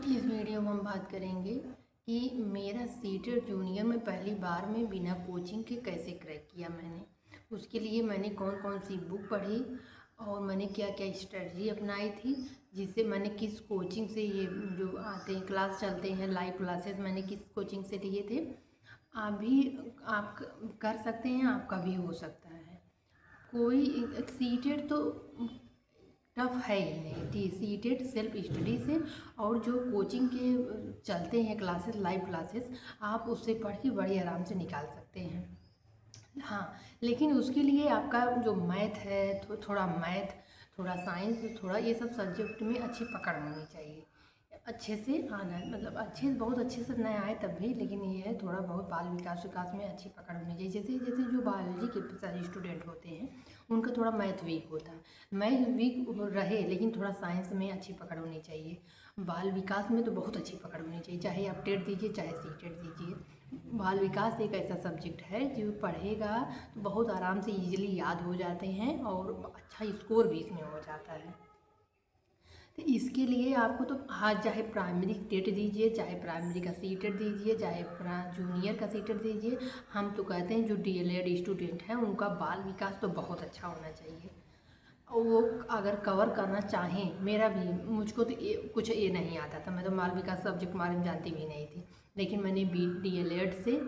इस वीडियो में हम बात करेंगे कि मेरा सीटेट जूनियर में पहली बार में बिना कोचिंग के कैसे क्रैक किया मैंने। उसके लिए मैंने कौन कौन सी बुक पढ़ी और मैंने क्या क्या स्ट्रेटजी अपनाई थी, जिससे मैंने किस कोचिंग से ये जो आते हैं क्लास चलते हैं लाइव क्लासेस मैंने किस कोचिंग से लिए थे। आप भी आप कर सकते हैं, आपका भी हो सकता है। कोई सीटेट तो टफ है ही नहीं थी, सीटेड सेल्फ स्टडी से और जो कोचिंग के चलते हैं क्लासेस लाइव क्लासेस आप उससे पढ़ के बड़ी आराम से निकाल सकते हैं। हाँ, लेकिन उसके लिए आपका जो मैथ है थोड़ा मैथ, थोड़ा साइंस, थोड़ा ये सब सब्जेक्ट में अच्छी पकड़ होनी चाहिए। अच्छे से आना है, मतलब अच्छे बहुत अच्छे से नहीं आए तब भी, लेकिन ये है थोड़ा बहुत बाल विकास में अच्छी पकड़ होनी चाहिए। जैसे जैसे जो बायोलॉजी के सारे स्टूडेंट होते हैं उनका थोड़ा मैथ वीक होता है, मैथ वीक रहे लेकिन थोड़ा साइंस में अच्छी पकड़ होनी चाहिए। बाल विकास में तो बहुत अच्छी पकड़ होनी चाहिए, चाहे आप टेट दीजिए चाहे सी टेट दीजिए। बाल विकास एक ऐसा सब्जेक्ट है जो पढ़ेगा तो बहुत आराम से इजीली याद हो जाते हैं और अच्छा स्कोर भी इसमें हो जाता है। तो इसके लिए आपको तो हाँ, चाहे प्राइमरी टेट दीजिए, चाहे प्राइमरी का सी टेट दीजिए, चाहे जूनियर का सी टेट दीजिए। हम तो कहते हैं जो डीएलएड स्टूडेंट हैं उनका बाल विकास तो बहुत अच्छा होना चाहिए। और वो अगर कवर करना चाहें, मेरा भी मुझको तो कुछ ये नहीं आता था, मैं तो बाल विकास सब्जेक्ट बारे में जानती भी नहीं थी, लेकिन मैंने बी डीएलएड से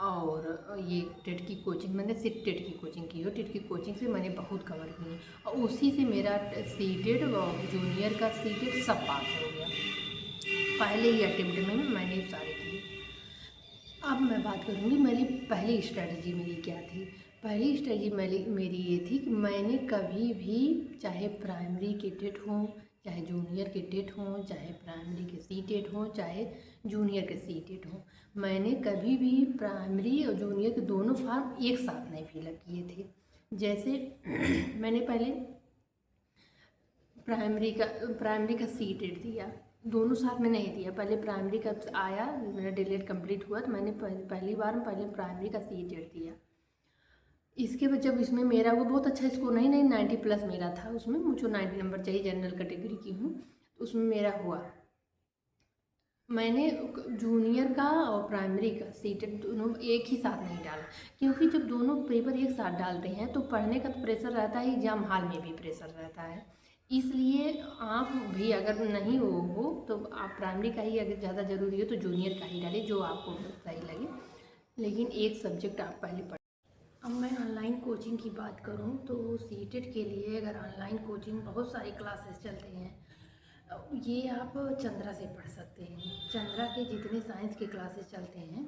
और ये टेट की कोचिंग, मैंने सिर्फ टेट की कोचिंग की हो, टेट की कोचिंग से मैंने बहुत कवर किए और उसी से मेरा सी टेट और जूनियर का सी टेट सब पास हो गया। पहले ही अटेम्प्ट में मैंने सारे किए। अब मैं बात करूँगी मेरी पहली स्ट्रेटजी मेरी क्या थी। पहली स्ट्रेटजी मेरी ये थी कि मैंने कभी भी, चाहे प्राइमरी के टेट हों, चाहे जूनियर के टेट हों, चाहे प्राइमरी के सी टेट हों, चाहे जूनियर के सी टेट हों, मैंने कभी भी प्राइमरी और जूनियर के दोनों फॉर्म एक साथ नहीं फिलअप किए थे। जैसे मैंने पहले प्राइमरी का सी टेट दिया, दोनों साथ में नहीं दिया। पहले प्राइमरी का आया, मेरा डीएलएड कंप्लीट हुआ तो मैंने पहली बार में पहले प्राइमरी का सी टेट दिया। इसके बाद जब इसमें मेरा वो बहुत अच्छा स्कोर नहीं नहीं 90 प्लस मेरा था, उसमें मुझे 90 नंबर चाहिए, जनरल कैटेगरी की हूँ, तो उसमें मेरा हुआ। मैंने जूनियर का और प्राइमरी का सीटेट दोनों एक ही साथ नहीं डाला, क्योंकि जब दोनों पेपर एक साथ डालते हैं तो पढ़ने का तो प्रेशर रहता है, एग्जाम हॉल में भी प्रेशर रहता है। इसलिए आप भी अगर नहीं हो तो आप प्राइमरी का ही, अगर ज़्यादा ज़रूरी हो तो जूनियर का ही डालिए जो आपको सही लगे, लेकिन एक सब्जेक्ट आप पहले पढ़। अब मैं ऑनलाइन कोचिंग की बात करूं तो सीटेट के लिए अगर ऑनलाइन कोचिंग बहुत सारी क्लासेस चलते हैं, ये आप चंद्रा से पढ़ सकते हैं। चंद्रा के जितने साइंस के क्लासेस चलते हैं,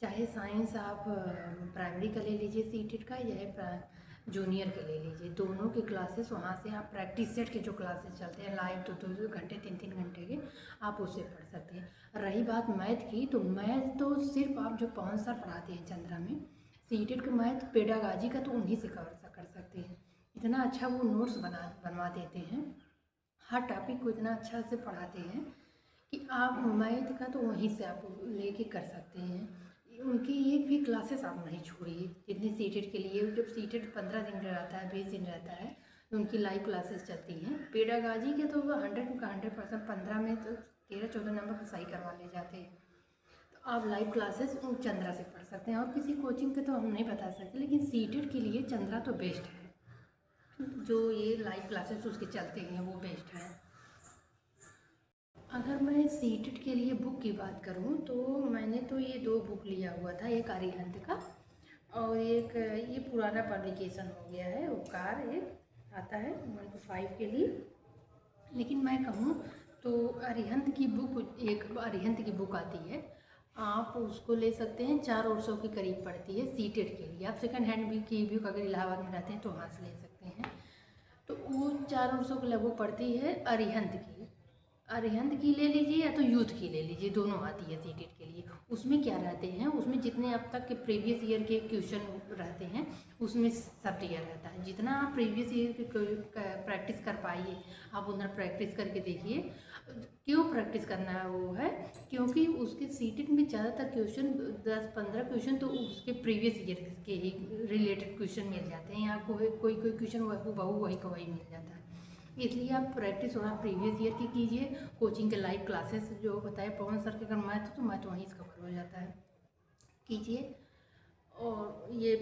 चाहे साइंस आप प्राइमरी का ले लीजिए सीटेट का, या जूनियर के ले लीजिए, दोनों के क्लासेस वहाँ से आप प्रैक्टिस सेट के जो क्लासेस चलते हैं लाइव 2-2 घंटे 3-3 घंटे के, आप उससे पढ़ सकते हैं। रही बात मैथ की, तो मैथ तो सिर्फ आप जो पवन सर पढ़ाते हैं चंद्रा में सीटेट का मैथ पेडागाजी का, तो उन्हीं से कर सकते हैं। इतना अच्छा वो नोट्स बनवा देते हैं, हर टॉपिक को इतना अच्छा से पढ़ाते हैं कि आप मैथ का तो वहीं से आप लेके कर सकते हैं। उनकी एक भी क्लासेस आप नहीं छोड़िए, जितनी सीटेट के लिए, जब सीटेट 15 दिन रहता है, 20 दिन रहता है, तो उनकी लाइव क्लासेस चलती हैं। पेडागाजी के तो 100 का 100%, 15 में तो 13-14 नंबर तो सही करवा ले जाते हैं। तो आप लाइव क्लासेस चंद्रा से पढ़ सकते हैं, और किसी कोचिंग के तो हम नहीं बता सकते, लेकिन सीटेट के लिए चंद्रा तो बेस्ट है। जो ये लाइव क्लासेस उसके चलते हैं वो बेस्ट है। अगर मैं सीटेट के लिए बुक की बात करूं तो मैंने तो ये 2 बुक लिया हुआ था, एक अरिहंत का और एक ये पुराना पब्लिकेशन हो गया है, उपकार एक आता है 1 to 5 के लिए। लेकिन मैं कहूँ तो अरिहंत की बुक, एक अरिहंत की बुक आती है, आप उसको ले सकते हैं, 400 के करीब पड़ती है सीटेट के लिए। आप सेकंड हैंड भी की बुक अगर इलाहाबाद में रहते हैं तो वहाँ से ले सकते हैं। तो वो 400 के लगभग पड़ती है अरिहंत की। अरिहंत की ले लीजिए या तो यूथ की ले लीजिए, दोनों आती है सीटेट के लिए। उसमें क्या रहते हैं, उसमें जितने अब तक के प्रीवियस ईयर के क्वेश्चन रहते हैं उसमें सब क्लियर रहता है। जितना आप प्रीवियस ईयर के प्रैक्टिस कर पाइए आप उधर प्रैक्टिस करके देखिए। क्यों प्रैक्टिस करना है वो है, क्योंकि उसके सीटेट में ज़्यादातर क्वेश्चन 10-15 क्वेश्चन तो उसके प्रीवियस ईयर के ही रिलेटेड क्वेश्चन मिल जाते हैं। आपको कोई कोई क्वेश्चन बहू वही का वही मिल जाता है। इसलिए आप प्रैक्टिस थोड़ा प्रीवियस ईयर की कीजिए। कोचिंग के लाइव क्लासेस जो बताए पवन सर के, अगर मैथ तो मैथ वहीं से कवर हो जाता है, कीजिए। और ये